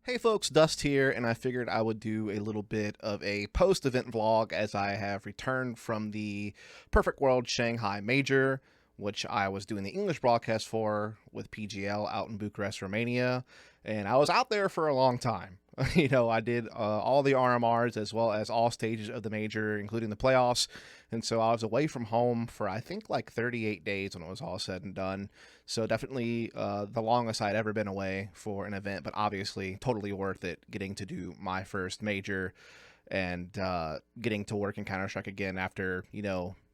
Hey folks, Dust here, and I figured I would do a little bit of a post-event vlog as I have returned from the Perfect World Shanghai Major, which I was doing the English broadcast for with PGL out in Bucharest, Romania, and I was out there for a long time. I did all the RMRs as well as all stages of the major, including the playoffs, and so I was away from home for I think like 38 days when it was all said and done. So definitely the longest I'd ever been away for an event, but obviously totally worth it getting to do my first major and getting to work in Counter-Strike again after,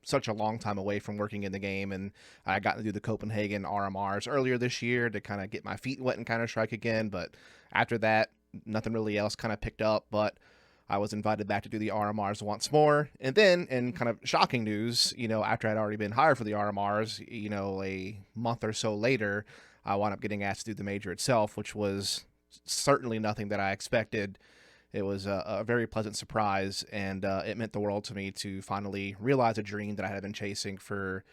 such a long time away from working in the game. And I got to do the Copenhagen RMRs earlier this year to kind of get my feet wet in Counter-Strike again. But after that, nothing really else kind of picked up. But I was invited back to do the RMRs once more. And then, in kind of shocking news, after I'd already been hired for the RMRs, a month or so later, I wound up getting asked to do the major itself, which was certainly nothing that I expected. It was a very pleasant surprise, and it meant the world to me to finally realize a dream that I had been chasing for,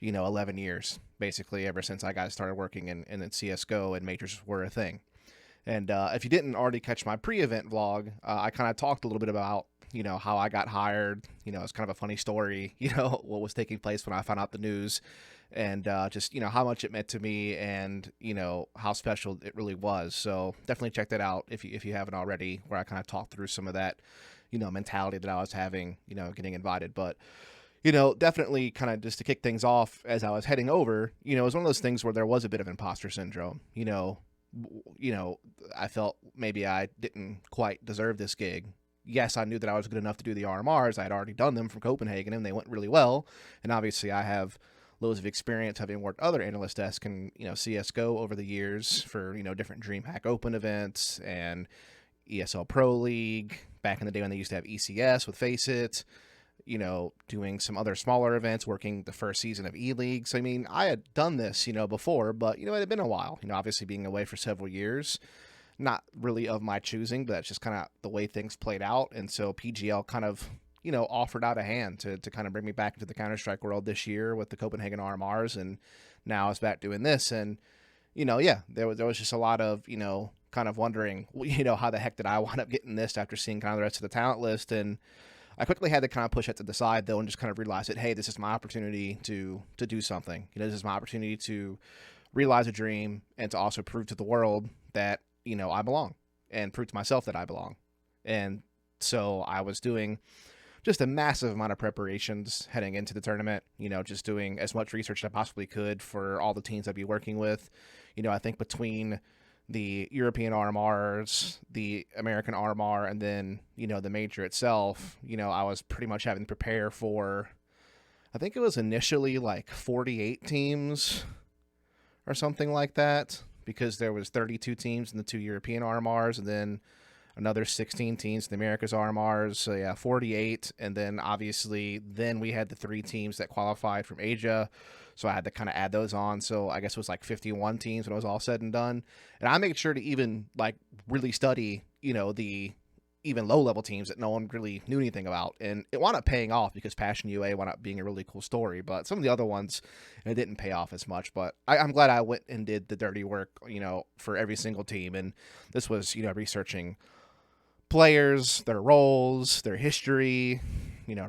11 years, basically, ever since I got started working in CSGO and majors were a thing. And if you didn't already catch my pre-event vlog, I kind of talked a little bit about, how I got hired. It's kind of a funny story, what was taking place when I found out the news and just, how much it meant to me and, how special it really was. So definitely check that out if you haven't already, where I kind of talked through some of that, mentality that I was having, getting invited. But, definitely kind of just to kick things off as I was heading over, it was one of those things where there was a bit of imposter syndrome, I felt maybe I didn't quite deserve this gig. Yes, I knew that I was good enough to do the RMRs. I had already done them from Copenhagen, and they went really well. And obviously, I have loads of experience having worked other analyst desks and CS:GO over the years for different DreamHack Open events and ESL Pro League back in the day when they used to have ECS with Faceit, doing some other smaller events, working the first season of E-League. So, I mean, I had done this, before, but, it had been a while, obviously being away for several years, not really of my choosing, but that's just kind of the way things played out. And so PGL kind of, offered out a hand to kind of bring me back into the Counter-Strike world this year with the Copenhagen RMRs. And now I was back doing this. And, yeah, there was just a lot of, kind of wondering, how the heck did I wind up getting this after seeing kind of the rest of the talent list. And I quickly had to kind of push it to the side, though, and just kind of realize that, hey, this is my opportunity to do something. This is my opportunity to realize a dream and to also prove to the world that, I belong and prove to myself that I belong. And so I was doing just a massive amount of preparations heading into the tournament, just doing as much research as I possibly could for all the teams I'd be working with. I think between the European RMRs, the American RMR, and then, the major itself, I was pretty much having to prepare for, I think it was initially like 48 teams or something like that, because there was 32 teams in the two European RMRs, and then another 16 teams in the Americas RMRs. So yeah, 48. And then obviously then we had the three teams that qualified from Asia. So I had to kind of add those on. So I guess it was like 51 teams when it was all said and done. And I made sure to even like really study, the even low level teams that no one really knew anything about. And it wound up paying off because Passion UA wound up being a really cool story. But some of the other ones, it didn't pay off as much. But I'm glad I went and did the dirty work, for every single team. And this was, researching players, their roles, their history,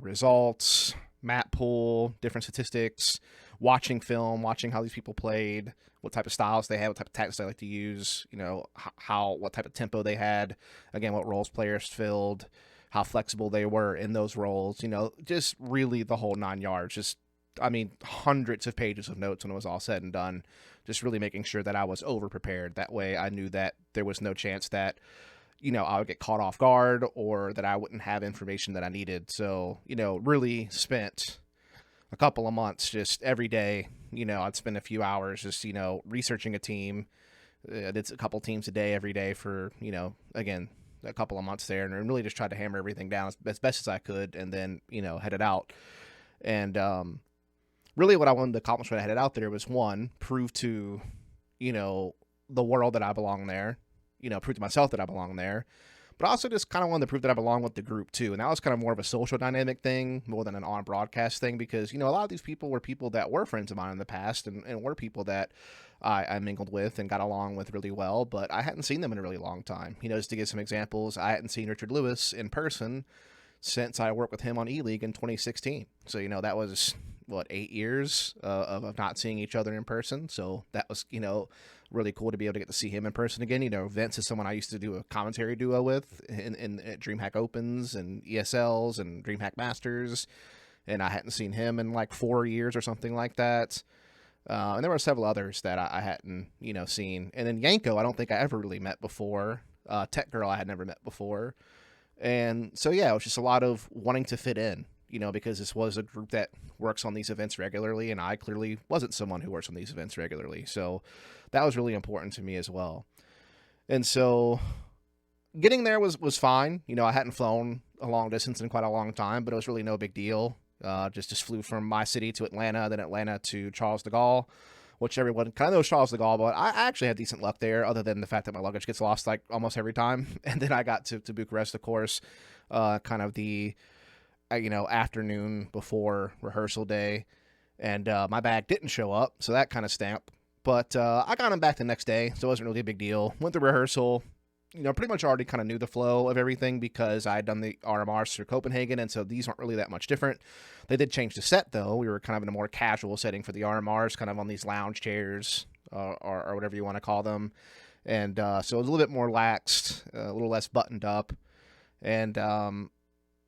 results, map pool, different statistics, watching film, watching how these people played, what type of styles they had, what type of tactics they like to use, what type of tempo they had, again, what roles players filled, how flexible they were in those roles, just really the whole 9 yards. Just, hundreds of pages of notes when it was all said and done, just really making sure that I was over prepared. That way I knew that there was no chance that I would get caught off guard or that I wouldn't have information that I needed. So, really spent a couple of months just every day, I'd spend a few hours just, researching a team. I did a couple teams a day every day for, again, a couple of months there, and really just tried to hammer everything down as best as I could and then, headed out. And really what I wanted to accomplish when I headed out there was, one, prove to, the world that I belong there, prove to myself that I belong there, but I also just kind of wanted to prove that I belong with the group too. And that was kind of more of a social dynamic thing more than an on broadcast thing, because, a lot of these people were people that were friends of mine in the past and were people that I mingled with and got along with really well, but I hadn't seen them in a really long time. Just to give some examples, I hadn't seen Richard Lewis in person since I worked with him on E-League in 2016. So, that was, 8 years of not seeing each other in person. So that was, really cool to be able to get to see him in person again. Vince is someone I used to do a commentary duo with in at DreamHack Opens and ESLs and DreamHack Masters. And I hadn't seen him in like 4 years or something like that. And there were several others that I hadn't, seen. And then Yanko, I don't think I ever really met before. Tech Girl, I had never met before. And so, yeah, it was just a lot of wanting to fit in, because this was a group that works on these events regularly, and I clearly wasn't someone who works on these events regularly. So that was really important to me as well. And so getting there was fine. I hadn't flown a long distance in quite a long time, but it was really no big deal. Just flew from my city to Atlanta, then Atlanta to Charles de Gaulle, which everyone kind of knows Charles de Gaulle, but I actually had decent luck there, other than the fact that my luggage gets lost like almost every time. And then I got to Bucharest, of course, kind of the, afternoon before rehearsal day, and my bag didn't show up, so that kind of stank. But I got him back the next day, so it wasn't really a big deal. Went to rehearsal, pretty much already kind of knew the flow of everything because I had done the RMRs through Copenhagen, and so these weren't really that much different. They did change the set, though. We were kind of in a more casual setting for the RMRs, kind of on these lounge chairs or whatever you want to call them. And so it was a little bit more laxed, a little less buttoned up. And,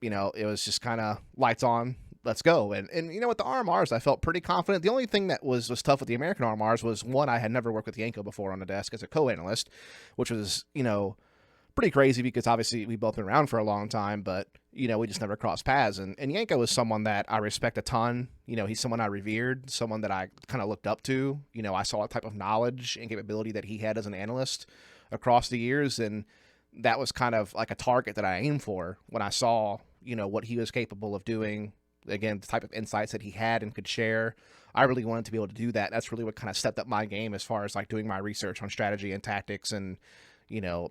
it was just kind of lights on, let's go. And with the RMRs, I felt pretty confident. The only thing that was tough with the American RMRs was, one, I had never worked with Yanko before on the desk as a co-analyst, which was, pretty crazy because obviously we've both been around for a long time, but, we just never crossed paths. And Yanko was someone that I respect a ton. He's someone I revered, someone that I kind of looked up to. I saw a type of knowledge and capability that he had as an analyst across the years, and that was kind of like a target that I aimed for when I saw, what he was capable of doing. Again, the type of insights that he had and could share. I really wanted to be able to do that. That's really what kind of stepped up my game as far as like doing my research on strategy and tactics and,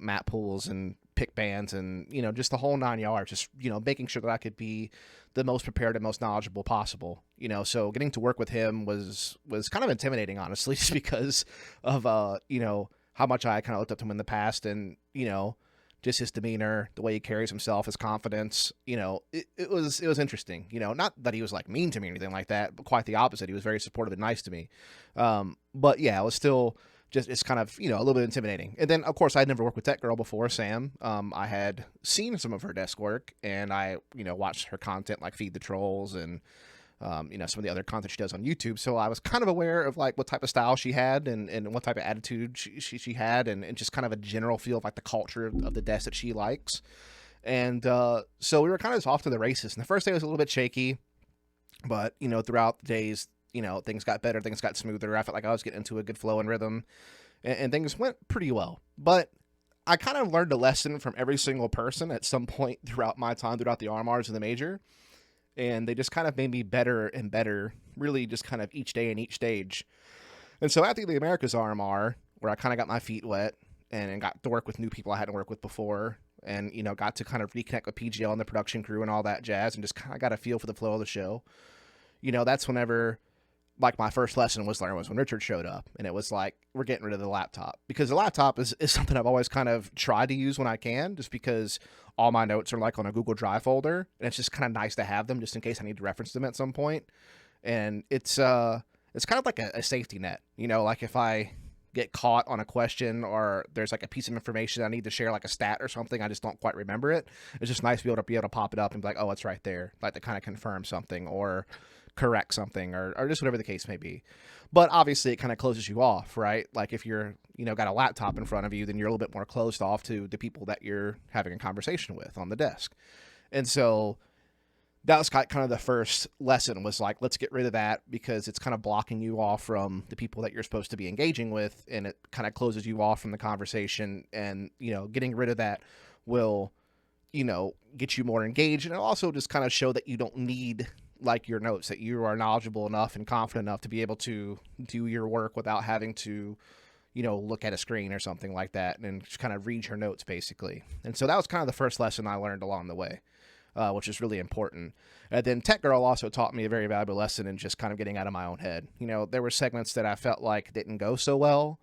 map pools and pick bands and, just the whole 9 yards, just, making sure that I could be the most prepared and most knowledgeable possible, so getting to work with him was kind of intimidating, honestly, just because of, how much I kind of looked up to him in the past and, just his demeanor, the way he carries himself, his confidence, it was interesting, not that he was like mean to me or anything like that, but quite the opposite. He was very supportive and nice to me. But yeah, it was still just, it's kind of, a little bit intimidating. And then of course I'd never worked with Tech Girl before, Sam. I had seen some of her desk work and I, watched her content like Feed the Trolls and, some of the other content she does on YouTube. So I was kind of aware of like what type of style she had and what type of attitude she had and just kind of a general feel of like the culture of the desk that she likes. And so we were kind of off to the races. And the first day was a little bit shaky, but, throughout the days, things got better, things got smoother. I felt like I was getting into a good flow and rhythm and things went pretty well. But I kind of learned a lesson from every single person at some point throughout my time throughout the RMRs and the major. And they just kind of made me better and better, really just kind of each day and each stage. And so after the Americas RMR, where I kind of got my feet wet and got to work with new people I hadn't worked with before and, got to kind of reconnect with PGL and the production crew and all that jazz and just kind of got a feel for the flow of the show, that's whenever, like, my first lesson was learned was when Richard showed up. And it was like, we're getting rid of the laptop. Because the laptop is something I've always kind of tried to use when I can, just because all my notes are like on a Google Drive folder. And it's just kind of nice to have them just in case I need to reference them at some point. And it's kind of like a safety net. Like if I get caught on a question or there's like a piece of information I need to share, like a stat or something, I just don't quite remember it. It's just nice to be able to pop it up and be like, oh, it's right there. Like to kind of confirm something or correct something or just whatever the case may be. But obviously it kind of closes you off, right? Like if you're, got a laptop in front of you, then you're a little bit more closed off to the people that you're having a conversation with on the desk. And so that was kind of the first lesson was like, let's get rid of that because it's kind of blocking you off from the people that you're supposed to be engaging with. And it kind of closes you off from the conversation and, getting rid of that will, get you more engaged. And it'll also just kind of show that you don't need like your notes, that you are knowledgeable enough and confident enough to be able to do your work without having to, look at a screen or something like that and just kind of read her notes basically. And so that was kind of the first lesson I learned along the way, which is really important. And then Tech Girl also taught me a very valuable lesson in just kind of getting out of my own head. There were segments that I felt like didn't go so well,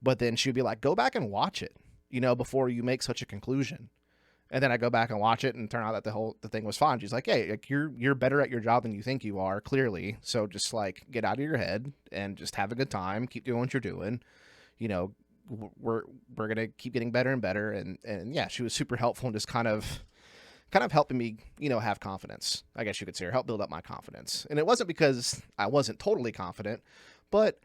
but then she'd be like, go back and watch it, before you make such a conclusion. And then I go back and watch it and turn out that the thing was fine. She's like, hey, like you're better at your job than you think you are, clearly. So just like get out of your head and just have a good time. Keep doing what you're doing. We're going to keep getting better and better. And yeah, she was super helpful and just kind of helping me, have confidence, I guess you could say, or help build up my confidence. And it wasn't because I wasn't totally confident, but,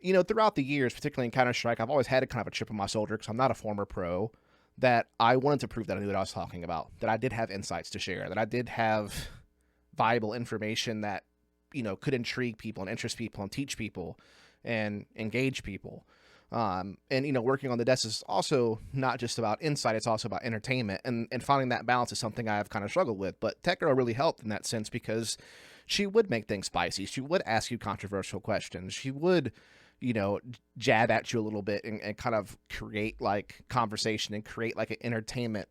throughout the years, particularly in Counter-Strike, I've always had a kind of a chip on my shoulder because I'm not a former pro, that I wanted to prove that I knew what I was talking about, that I did have insights to share, that I did have valuable information that, could intrigue people and interest people and teach people and engage people. And, working on the desk is also not just about insight, it's also about entertainment, and finding that balance is something I've kind of struggled with. But Tech Girl really helped in that sense because she would make things spicy. She would ask you controversial questions. She would, jab at you a little bit and kind of create like conversation and create like an entertainment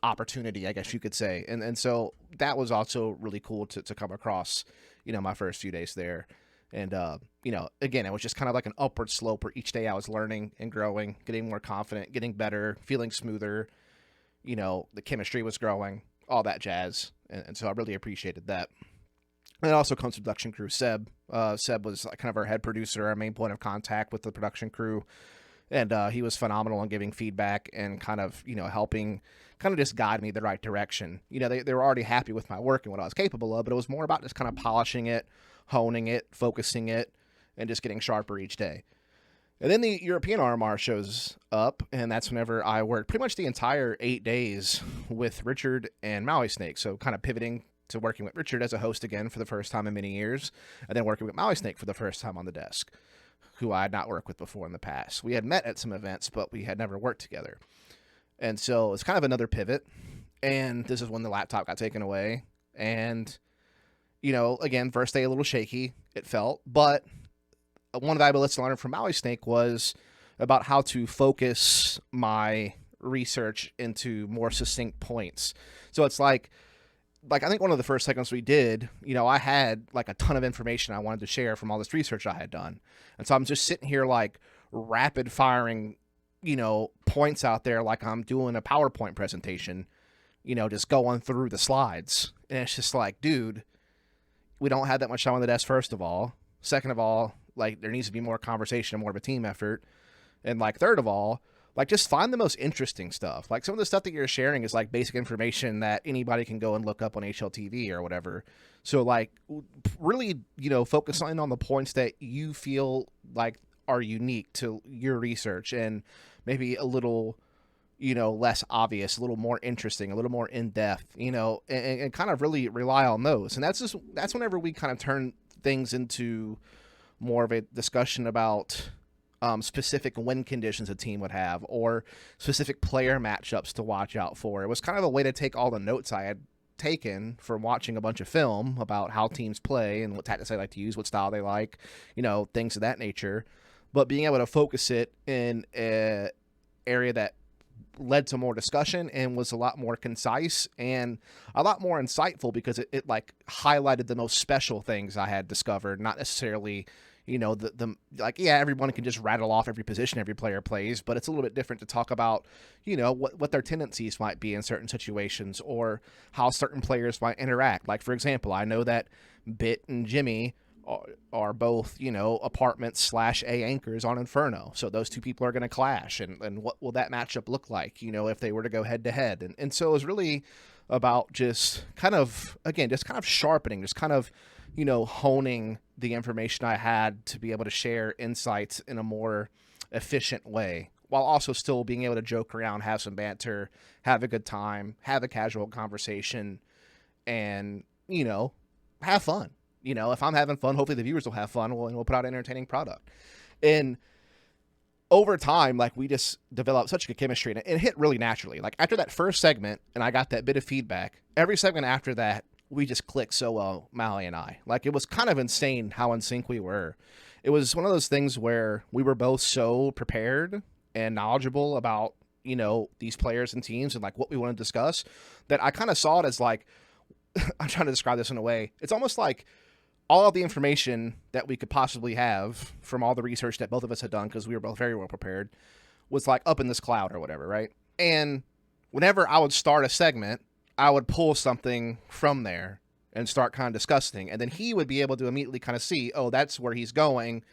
opportunity, I guess you could say. And so that was also really cool to come across, my first few days there. And, again, it was just kind of like an upward slope where each day I was learning and growing, getting more confident, getting better, feeling smoother. The chemistry was growing, all that jazz. And so I really appreciated that. And it also comes to production crew, Seb. Seb was kind of our head producer, our main point of contact with the production crew. And he was phenomenal in giving feedback and kind of, helping kind of just guide me the right direction. They were already happy with my work and what I was capable of, but it was more about just kind of polishing it, honing it, focusing it, and just getting sharper each day. And then the European RMR shows up, and that's whenever I worked pretty much the entire 8 days with Richard and Maui Snake. So kind of pivoting to working with Richard as a host again for the first time in many years, and then working with Maui Snake for the first time on the desk, who I had not worked with before in the past. We had met at some events, but we had never worked together. And so it's kind of another pivot. And this is when the laptop got taken away. And, again, first day a little shaky, it felt. But one valuable lesson I learned from Maui Snake was about how to focus my research into more succinct points. So it's like I think one of the first segments we did, I had like a ton of information I wanted to share from all this research I had done. And so I'm just sitting here like rapid firing, points out there like I'm doing a PowerPoint presentation, just going through the slides. And it's just like, dude, we don't have that much time on the desk, first of all. Second of all, like there needs to be more conversation and more of a team effort. And like third of all, like just find the most interesting stuff. Like some of the stuff that you're sharing is like basic information that anybody can go and look up on HLTV or whatever. So like really, focus on the points that you feel like are unique to your research and maybe a little, less obvious, a little more interesting, a little more in depth, and kind of really rely on those. And that's whenever we kind of turn things into more of a discussion about specific win conditions a team would have or specific player matchups to watch out for. It was kind of a way to take all the notes I had taken from watching a bunch of film about how teams play and what tactics they like to use, what style they like, things of that nature, but being able to focus it in an area that led to more discussion and was a lot more concise and a lot more insightful because it like highlighted the most special things I had discovered, not necessarily everyone can just rattle off every position every player plays, but it's a little bit different to talk about, what their tendencies might be in certain situations or how certain players might interact. Like, for example, I know that Bit and Jimmy are both, apartments / A anchors on Inferno. So those two people are going to clash. And what will that matchup look like, if they were to go head to head? And so it was really about just kind of sharpening, just kind of, honing the information I had to be able to share insights in a more efficient way while also still being able to joke around, have some banter, have a good time, have a casual conversation, and, have fun. If I'm having fun, hopefully the viewers will have fun and we'll put out an entertaining product. And over time, like we just developed such good chemistry and it hit really naturally. Like after that first segment and I got that bit of feedback, every segment after that, we just clicked so well, Maui and I. Like it was kind of insane how in sync we were. it was one of those things where we were both so prepared and knowledgeable about, these players and teams and like what we want to discuss, that I kind of saw it as like, I'm trying to describe this in a way. It's almost like all of the information that we could possibly have from all the research that both of us had done, because we were both very well prepared, was like up in this cloud or whatever, right? And whenever I would start a segment, I would pull something from there and start kind of discussing. And then he would be able to immediately kind of see, oh, that's where he's going.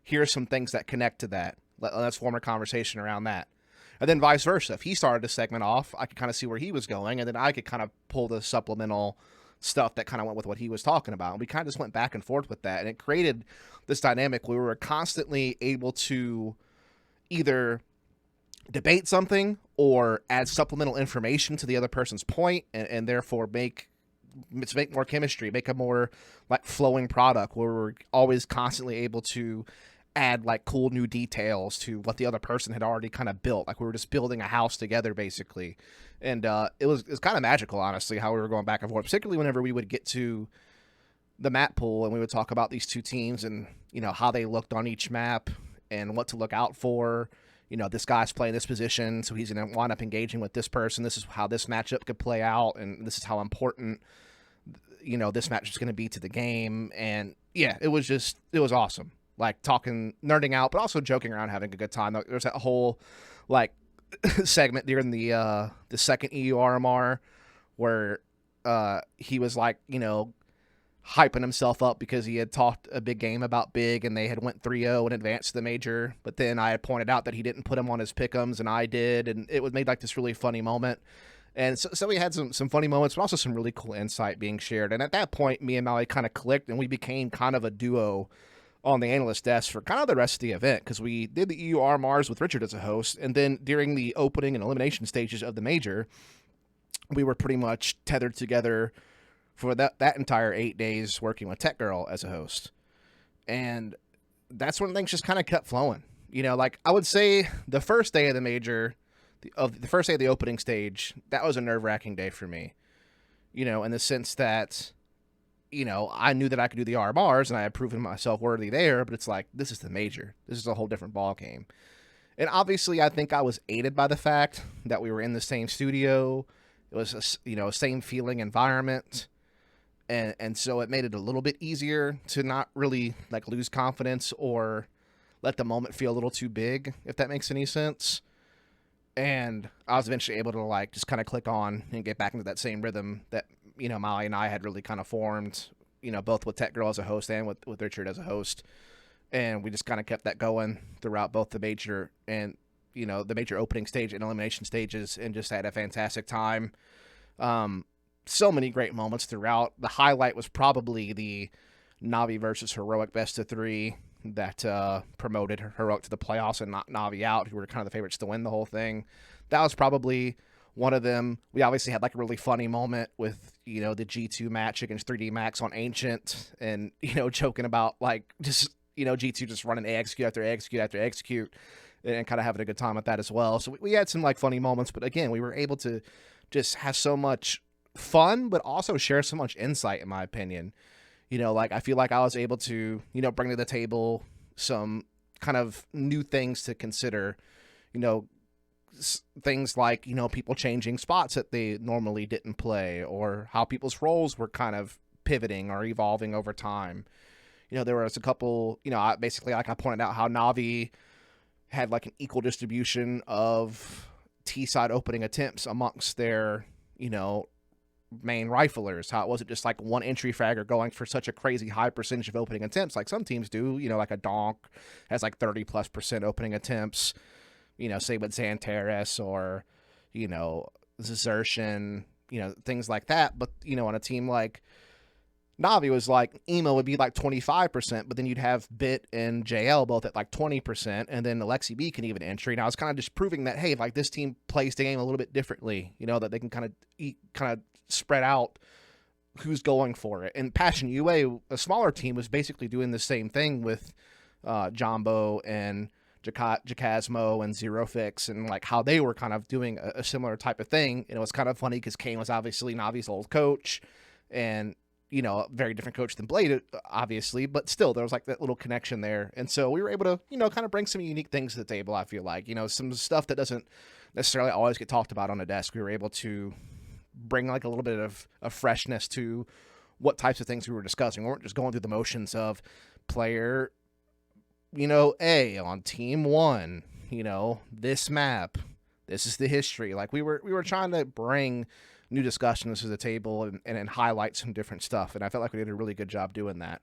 Here's some things that connect to that. Let's form a conversation around that. And then vice versa. If he started a segment off, I could kind of see where he was going, and then I could kind of pull the supplemental stuff that kind of went with what he was talking about. And we kind of just went back and forth with that, and it created this dynamic where we were constantly able to either debate something or add supplemental information to the other person's point, and therefore make more chemistry, make a more like flowing product where we're always constantly able to add like cool new details to what the other person had already kind of built. Like we were just building a house together basically. And it was kind of magical, honestly, how we were going back and forth, particularly whenever we would get to the map pool and we would talk about these two teams and, how they looked on each map and what to look out for. This guy's playing this position, so he's going to wind up engaging with this person. This is how this matchup could play out, and this is how important, this match is going to be to the game. And yeah, it was awesome. Like talking, nerding out, but also joking around, having a good time. There's that whole like segment during the second EU RMR where he was like, hyping himself up because he had talked a big game about Big and they had went 3-0 and advanced to the major. But then I had pointed out that he didn't put him on his pick'ems and I did, and it was made like this really funny moment. And so we had some funny moments, but also some really cool insight being shared. And at that point, me and Maui kind of clicked and we became kind of a duo on the analyst desk for kind of the rest of the event, because we did the EU RMRs with Richard as a host, and then during the opening and elimination stages of the major, we were pretty much tethered together for that entire 8 days working with Tech Girl as a host. And that's when things just kind of kept flowing. Like I would say the first day of the major, the first day of the opening stage, that was a nerve-wracking day for me, in the sense that I knew that I could do the RMRs and I had proven myself worthy there, but it's like, this is the major. This is a whole different ball game. And obviously I think I was aided by the fact that we were in the same studio. It was a same feeling environment. And so it made it a little bit easier to not really like lose confidence or let the moment feel a little too big, if that makes any sense. And I was eventually able to like just kind of click on and get back into that same rhythm that Molly and I had really kind of formed, both with Tech Girl as a host and with Richard as a host. And we just kind of kept that going throughout both the major and, the major opening stage and elimination stages, and just had a fantastic time. So many great moments throughout. The highlight was probably the Navi versus Heroic best of 3 that promoted Heroic to the playoffs and knocked Navi out, who were kind of the favorites to win the whole thing. That was probably one of them. We obviously had like a really funny moment with, the G2 match against 3D Max on Ancient, and, joking about like just, G2 just running execute after execute after execute, and kind of having a good time with that as well. So we had some like funny moments, but again, we were able to just have so much fun, but also share so much insight, in my opinion. Like I feel like I was able to, bring to the table some kind of new things to consider, things like, people changing spots that they normally didn't play, or how people's roles were kind of pivoting or evolving over time. There was a couple, basically like I pointed out how Navi had like an equal distribution of T-side opening attempts amongst their, main riflers, how it wasn't just like one entry fragger going for such a crazy high percentage of opening attempts like some teams do. Like a Donk has like 30+% opening attempts, say with Xantares or, Zertian, things like that. But, on a team like Navi was like, Emo would be like 25%, but then you'd have Bit and JL both at like 20%, and then Alexi B can even entry. And I was kind of just proving that, hey, like this team plays the game a little bit differently, that they can kind of spread out who's going for it. And Passion UA, a smaller team, was basically doing the same thing with Jumbo and Jacasmo and Zero Fix, and like how they were kind of doing a similar type of thing. And it was kind of funny because Kane was obviously Navi's old coach, and a very different coach than Blade, obviously, but still there was like that little connection there. And so we were able to, kind of bring some unique things to the table, I feel like, some stuff that doesn't necessarily always get talked about on a desk. We were able to bring like a little bit of freshness to what types of things we were discussing. We weren't just going through the motions of player, A on team 1, this map, this is the history. Like we were trying to bring new discussions to the table and highlight some different stuff. And I felt like we did a really good job doing that.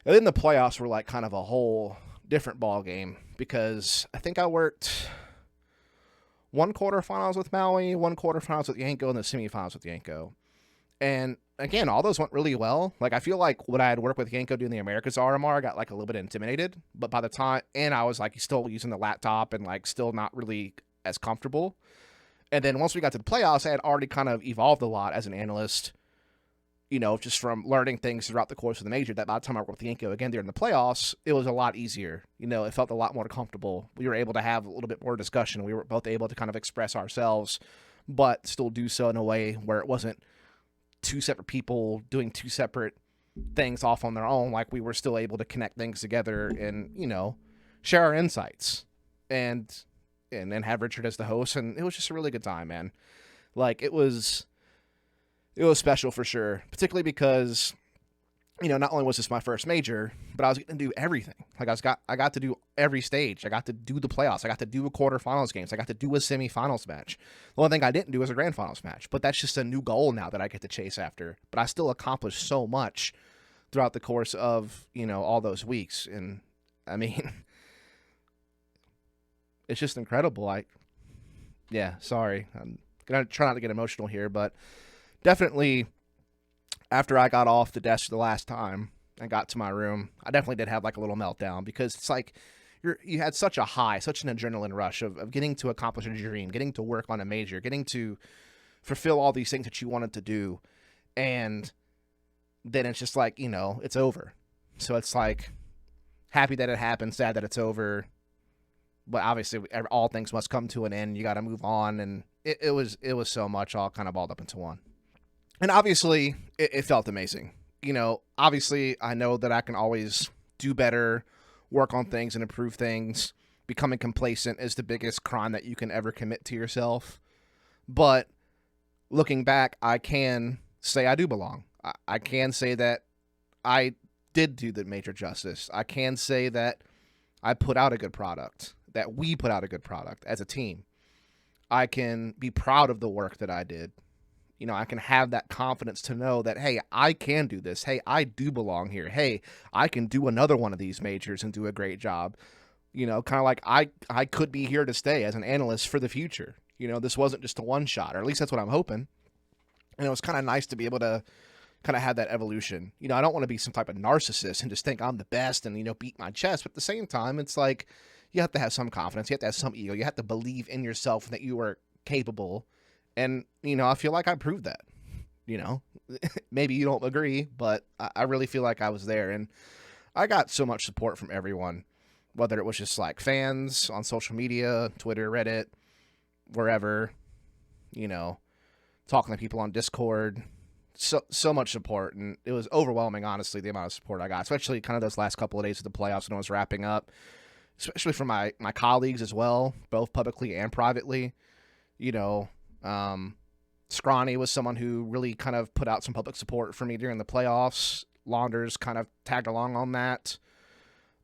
And then the playoffs were like kind of a whole different ball game, because I think I worked one quarterfinals with Maui, one quarterfinals with Yanko, and the semifinals with Yanko. And again, all those went really well. Like I feel like when I had worked with Yanko doing the Americas RMR, I got like a little bit intimidated. But by the time, and I was like still using the laptop and like still not really as comfortable. And then once we got to the playoffs, I had already kind of evolved a lot as an analyst, just from learning things throughout the course of the major, that by the time I worked with Yanko again during the playoffs, it was a lot easier. It felt a lot more comfortable. We were able to have a little bit more discussion. We were both able to kind of express ourselves, but still do so in a way where it wasn't two separate people doing two separate things off on their own. Like we were still able to connect things together and, share our insights and have Richard as the host. And it was just a really good time, man. Like it was special for sure, particularly because, not only was this my first major, but I was getting to do everything. Like I got to do every stage. I got to do the playoffs. I got to do a quarterfinals games. I got to do a semifinals match. The only thing I didn't do was a grand finals match, but that's just a new goal now that I get to chase after. But I still accomplished so much throughout the course of, all those weeks. And I mean, it's just incredible. Sorry. I'm going to try not to get emotional here, but definitely after I got off the desk the last time and got to my room, I definitely did have like a little meltdown, because it's like you had such a high, such an adrenaline rush of getting to accomplish a dream, getting to work on a major, getting to fulfill all these things that you wanted to do. And then it's just like, it's over. So it's like happy that it happened, sad that it's over. But obviously all things must come to an end. You got to move on. And it was so much all kind of balled up into one. And obviously, it felt amazing. Obviously, I know that I can always do better, work on things and improve things. Becoming complacent is the biggest crime that you can ever commit to yourself. But looking back, I can say I do belong. I can say that I did do the major justice. I can say that I put out a good product, that we put out a good product as a team. I can be proud of the work that I did. I can have that confidence to know that, hey, I can do this. Hey, I do belong here. Hey, I can do another one of these majors and do a great job. Kind of like I could be here to stay as an analyst for the future. This wasn't just a one shot, or at least that's what I'm hoping. And it was kind of nice to be able to kind of have that evolution. I don't want to be some type of narcissist and just think I'm the best and, beat my chest. But at the same time, it's like you have to have some confidence. You have to have some ego. You have to believe in yourself and that you are capable. And, I feel like I proved that, maybe you don't agree, but I really feel like I was there. And I got so much support from everyone, whether it was just like fans on social media, Twitter, Reddit, wherever, talking to people on Discord, so much support. And it was overwhelming, honestly, the amount of support I got, especially kind of those last couple of days of the playoffs when I was wrapping up, especially from my colleagues as well, both publicly and privately. Scrawny was someone who really kind of put out some public support for me during the playoffs. Launders kind of tagged along on that.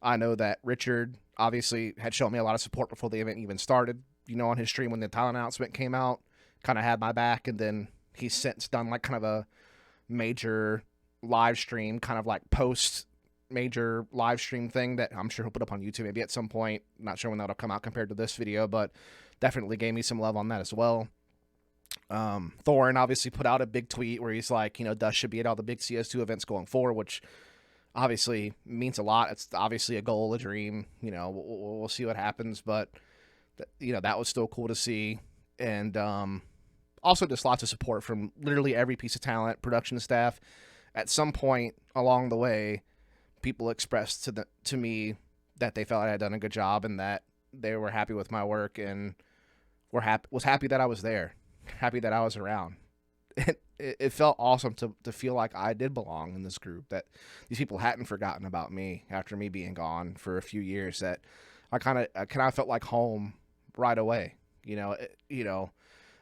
I know that Richard obviously had shown me a lot of support before the event even started, on his stream when the talent announcement came out, kind of had my back. And then he's since done like kind of a major live stream, kind of like post major live stream thing that I'm sure he'll put up on YouTube maybe at some point. Not sure when that'll come out compared to this video, but definitely gave me some love on that as well. Thorin obviously put out a big tweet where he's like, Dust should be at all the big CS2 events going forward, which obviously means a lot. It's obviously a goal, a dream. We'll see what happens, but that was still cool to see. And also just lots of support from literally every piece of talent, production staff. At some point along the way, people expressed to me that they felt I had done a good job and that they were happy with my work and was happy that I was there. Happy that I was around. it felt awesome to feel like I did belong in this group, that these people hadn't forgotten about me after me being gone for a few years, that I kind of felt like home right away.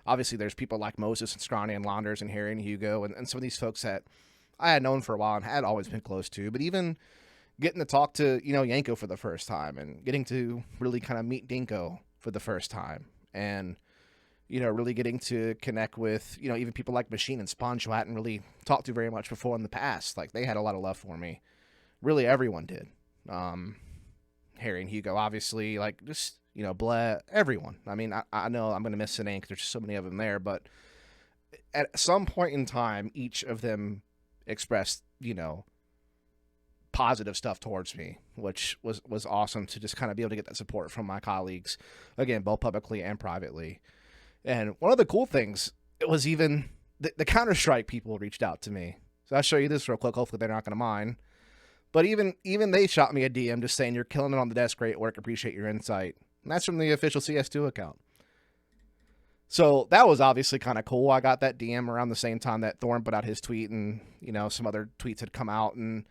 Obviously there's people like Moses and Scrawny and Launders and Harry and Hugo and some of these folks that I had known for a while and had always been close to, but even getting to talk to, Yanko for the first time and getting to really kind of meet Dinko for the first time, and, really getting to connect with, even people like Machine and Sponge, who I hadn't really talked to very much before in the past. Like, they had a lot of love for me. Really, everyone did. Harry and Hugo, obviously, like, just, Blair, everyone. I mean, I know I'm going to miss an ink. There's so many of them there, but at some point in time, each of them expressed, positive stuff towards me, which was awesome to just kind of be able to get that support from my colleagues, again, both publicly and privately. And one of the cool things, it was even the Counter-Strike people reached out to me. So I'll show you this real quick. Hopefully they're not going to mind. But even they shot me a DM just saying, "You're killing it on the desk. Great work. Appreciate your insight." And that's from the official CS2 account. So that was obviously kind of cool. I got that DM around the same time that Thorn put out his tweet, and, some other tweets had come out, and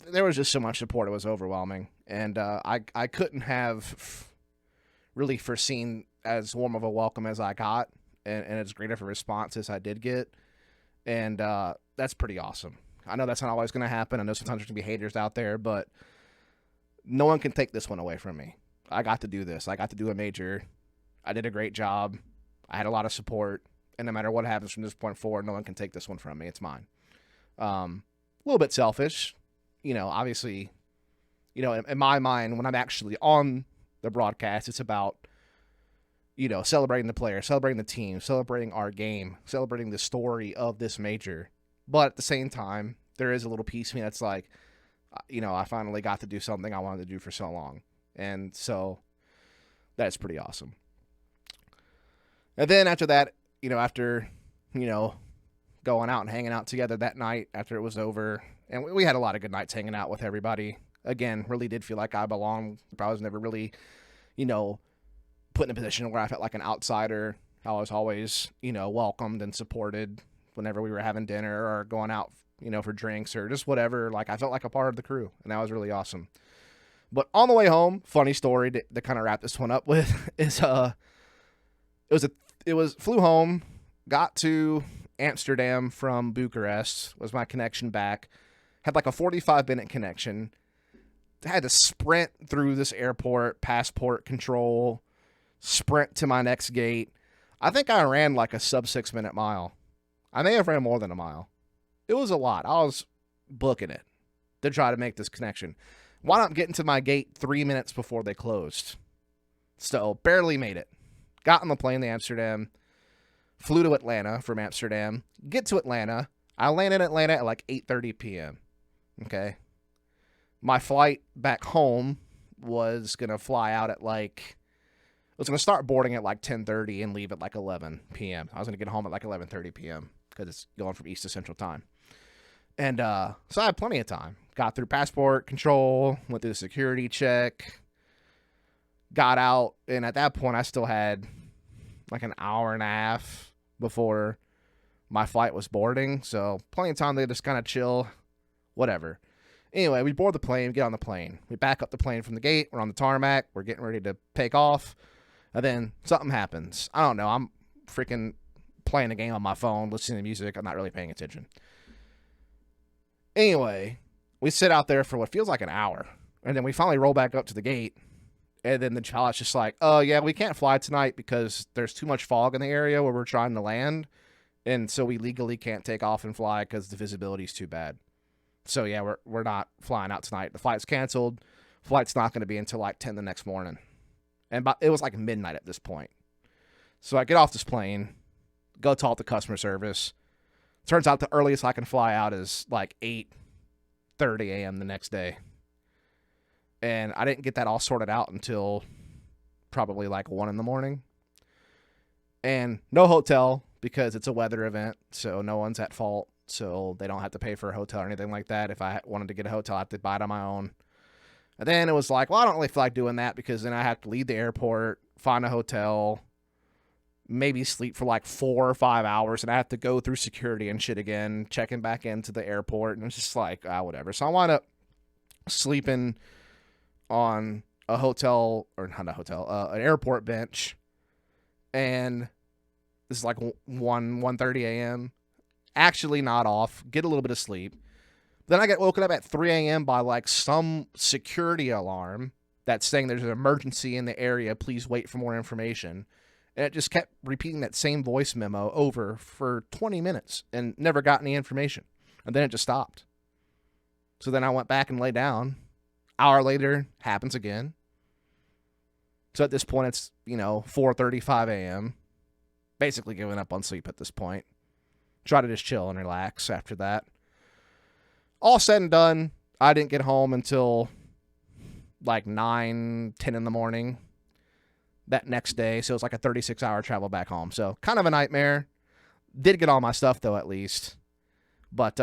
there was just so much support. It was overwhelming. And I couldn't have really foreseen as warm of a welcome as I got, and as great of a response as I did get. And that's pretty awesome. I know that's not always going to happen. I know sometimes there's going to be haters out there, but no one can take this one away from me. I got to do this. I got to do a major. I did a great job. I had a lot of support. And no matter what happens from this point forward, no one can take this one from me. It's mine. A little bit selfish. Obviously, in my mind, when I'm actually on the broadcast, it's about, celebrating the player, celebrating the team, celebrating our game, celebrating the story of this major. But at the same time, there is a little piece of me that's like, I finally got to do something I wanted to do for so long. And so that's pretty awesome. And then after that, after, going out and hanging out together that night after it was over, and we had a lot of good nights hanging out with everybody. Again, really did feel like I belonged. I was never really, put in a position where I felt like an outsider. I was always, welcomed and supported whenever we were having dinner or going out, for drinks or just whatever. Like, I felt like a part of the crew, and that was really awesome. But on the way home, funny story to kind of wrap this one up with is flew home, got to Amsterdam from Bucharest, was my connection back, had like a 45-minute connection, had to sprint through this airport, passport control, sprint to my next gate. I think I ran like a sub 6-minute mile. I may have ran more than a mile. It was a lot. I was booking it to try to make this connection. Wound up getting to my gate 3 minutes before they closed. So barely made it. Got on the plane to Amsterdam. Flew to Atlanta from Amsterdam. Get to Atlanta. I landed in Atlanta at like 8:30 p.m. Okay. My flight back home was going to fly out at like... I was going to start boarding at like 10:30 and leave at like 11 p.m. I was going to get home at like 11:30 p.m. because it's going from East to Central Time. And so I had plenty of time. Got through passport control, went through the security check, got out, and at that point I still had like an hour and a half before my flight was boarding. So plenty of time to just kind of chill, whatever. Anyway, we board the plane, get on the plane. We back up the plane from the gate. We're on the tarmac. We're getting ready to take off. And then something happens. I don't know. I'm freaking playing a game on my phone, listening to music. I'm not really paying attention. Anyway, we sit out there for what feels like an hour. And then we finally roll back up to the gate. And then the pilot's just like, "Oh, yeah, we can't fly tonight because there's too much fog in the area where we're trying to land. And so we legally can't take off and fly because the visibility is too bad. So, yeah, we're not flying out tonight. The flight's canceled. Flight's not going to be until like 10 the next morning." And it was like midnight at this point. So I get off this plane, go talk to customer service. Turns out the earliest I can fly out is like 8:30 a.m. the next day. And I didn't get that all sorted out until probably like 1 in the morning. And no hotel because it's a weather event, so no one's at fault. So they don't have to pay for a hotel or anything like that. If I wanted to get a hotel, I have to buy it on my own. And then it was like, well, I don't really feel like doing that because then I have to leave the airport, find a hotel, maybe sleep for like 4 or 5 hours, and I have to go through security and shit again, checking back into the airport, and it's just like, whatever. So I wind up sleeping on a hotel, or not a hotel, an airport bench, and this is like 1:30 a.m. Actually not off, get a little bit of sleep. Then I get woken up at 3 a.m. by like some security alarm that's saying there's an emergency in the area, please wait for more information. And it just kept repeating that same voice memo over for 20 minutes and never got any information. And then it just stopped. So then I went back and lay down. Hour later, happens again. So at this point, it's, 4:35 a.m. Basically giving up on sleep at this point. Try to just chill and relax after that. All said and done, I didn't get home until like 9, 10 in the morning that next day. So it was like a 36-hour travel back home. So kind of a nightmare. Did get all my stuff, though, at least. But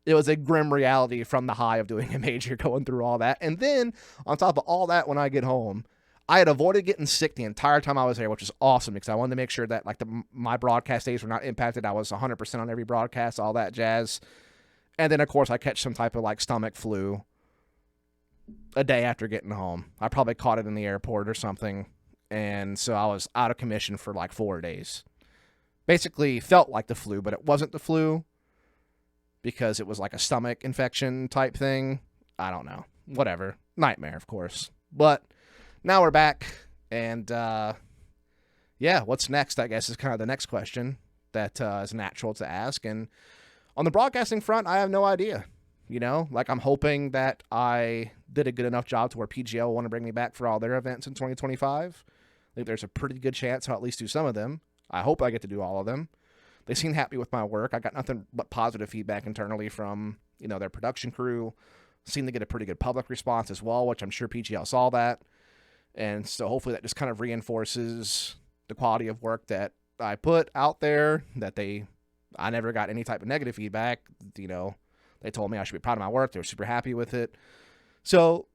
it was a grim reality from the high of doing a major, going through all that. And then, on top of all that, when I get home, I had avoided getting sick the entire time I was there, which is awesome because I wanted to make sure that like my broadcast days were not impacted. I was 100% on every broadcast, all that jazz. And then, of course, I catch some type of like stomach flu a day after getting home. I probably caught it in the airport or something. And so I was out of commission for like 4 days. Basically felt like the flu, but it wasn't the flu because it was like a stomach infection type thing. I don't know. Whatever. Nightmare, of course. But now we're back. And what's next, I guess, is kind of the next question that is natural to ask. And on the broadcasting front, I have no idea. I'm hoping that I did a good enough job to where PGL will want to bring me back for all their events in 2025. I think there's a pretty good chance I'll at least do some of them. I hope I get to do all of them. They seem happy with my work. I got nothing but positive feedback internally from, their production crew. Seem to get a pretty good public response as well, which I'm sure PGL saw that. And so hopefully that just kind of reinforces the quality of work that I put out there, that I never got any type of negative feedback. They told me I should be proud of my work. They were super happy with it. So,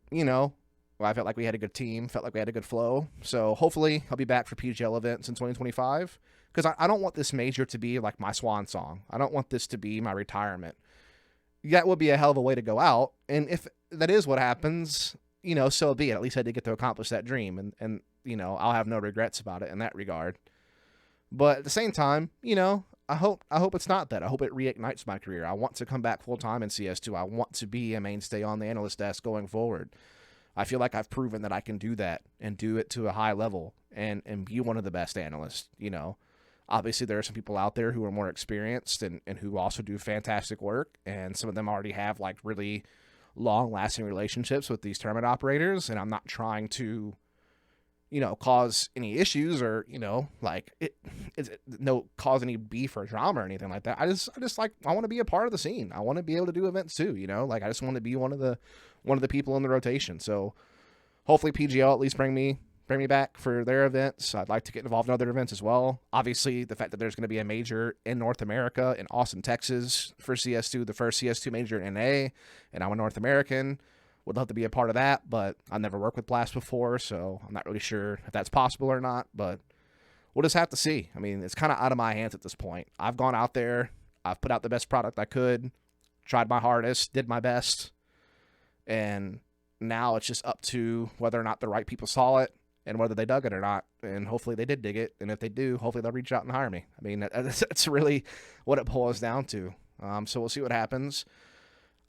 I felt like we had a good team, felt like we had a good flow. So hopefully I'll be back for PGL events in 2025 because I don't want this major to be like my swan song. I don't want this to be my retirement. That would be a hell of a way to go out. And if that is what happens, so be it. At least I did get to accomplish that dream. And I'll have no regrets about it in that regard. But at the same time, I hope it's not that. I hope it reignites my career. I want to come back full-time in CS2. I want to be a mainstay on the analyst desk going forward. I feel like I've proven that I can do that and do it to a high level and be one of the best analysts. Obviously there are some people out there who are more experienced and who also do fantastic work, and some of them already have like really long-lasting relationships with these tournament operators, and I'm not trying to cause any issues or, cause any beef or drama or anything like that. I want to be a part of the scene. I want to be able to do events too, I just want to be one of the people in the rotation. So hopefully PGL at least bring me back for their events. I'd like to get involved in other events as well. Obviously the fact that there's going to be a major in North America in Austin, Texas for CS2, the first CS2 major in NA, and I'm a North American. Would love to be a part of that, but I've never worked with Blast before, so I'm not really sure if that's possible or not, but we'll just have to see. I mean, it's kind of out of my hands at this point. I've gone out there, I've put out the best product I could, tried my hardest, did my best, and now it's just up to whether or not the right people saw it and whether they dug it or not, and hopefully they did dig it, and if they do, hopefully they'll reach out and hire me. I mean, that's really what it boils down to. So we'll see what happens.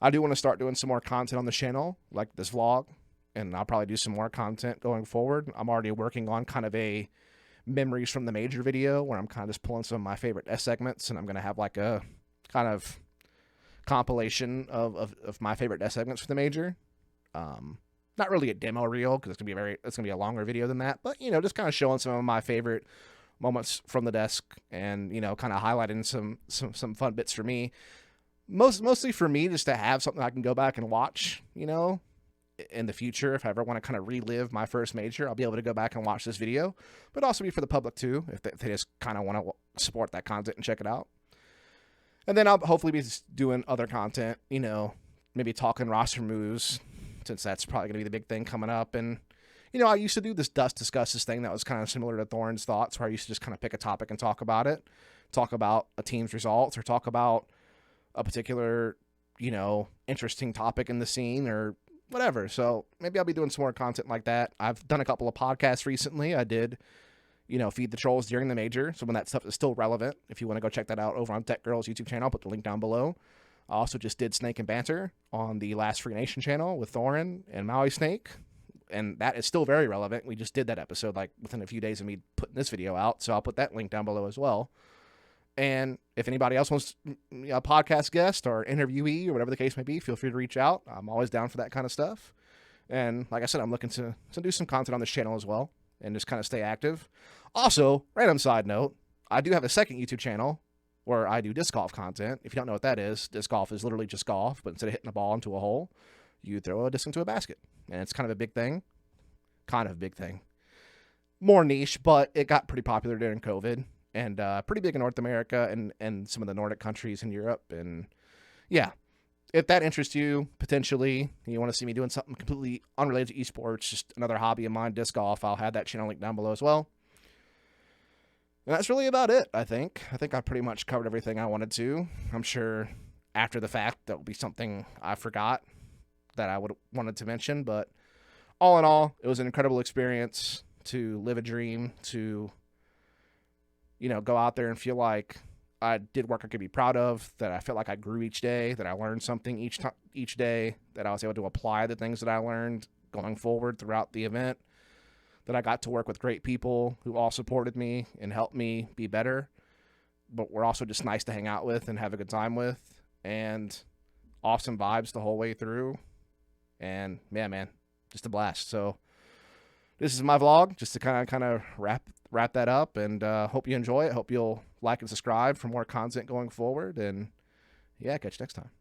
I do want to start doing some more content on the channel, like this vlog, and I'll probably do some more content going forward. I'm already working on kind of a memories from the major video where I'm kind of just pulling some of my favorite S segments, and I'm going to have like a kind of compilation of my favorite S segments for the major. Not really a demo reel because it's going to be a longer video than that, but just kind of showing some of my favorite moments from the desk and kind of highlighting some fun bits for me. Mostly for me, just to have something I can go back and watch, in the future. If I ever want to kind of relive my first major, I'll be able to go back and watch this video, but also be for the public too, if they just kind of want to support that content and check it out. And then I'll hopefully be doing other content, maybe talking roster moves, since that's probably going to be the big thing coming up, and, I used to do this Dust Discusses thing that was kind of similar to Thorne's Thoughts, where I used to just kind of pick a topic and talk about it, talk about a team's results, or talk about a particular, interesting topic in the scene or whatever. So maybe I'll be doing some more content like that. I've done a couple of podcasts recently. I did, Feed the Trolls during the major. So when that stuff is still relevant, if you want to go check that out over on Tech Girl's YouTube channel, I'll put the link down below. I also just did Snake and Banter on the Last Free Nation channel with Thorin and Maui Snake. And that is still very relevant. We just did that episode like within a few days of me putting this video out. So I'll put that link down below as well. And if anybody else wants a podcast guest or interviewee or whatever the case may be, feel free to reach out. I'm always down for that kind of stuff. And like I said, I'm looking to do some content on this channel as well and just kind of stay active. Also, random side note, I do have a second YouTube channel where I do disc golf content. If you don't know what that is, disc golf is literally just golf, but instead of hitting a ball into a hole, you throw a disc into a basket. And it's kind of a big thing. More niche, but it got pretty popular during COVID and pretty big in North America and some of the Nordic countries in Europe. And yeah, if that interests you, potentially, you want to see me doing something completely unrelated to esports, just another hobby of mine, disc golf, I'll have that channel link down below as well. And that's really about it, I think. I think I pretty much covered everything I wanted to. I'm sure after the fact, there'll be something I forgot that I would wanted to mention, but all in all, it was an incredible experience to live a dream, to, go out there and feel like I did work I could be proud of, that I felt like I grew each day, that I learned something each day, that I was able to apply the things that I learned going forward throughout the event, that I got to work with great people who all supported me and helped me be better, but were also just nice to hang out with and have a good time with, and awesome vibes the whole way through. And man, just a blast. So this is my vlog, just to kind of wrap that up, and hope you enjoy it. Hope you'll like and subscribe for more content going forward. And yeah, catch you next time.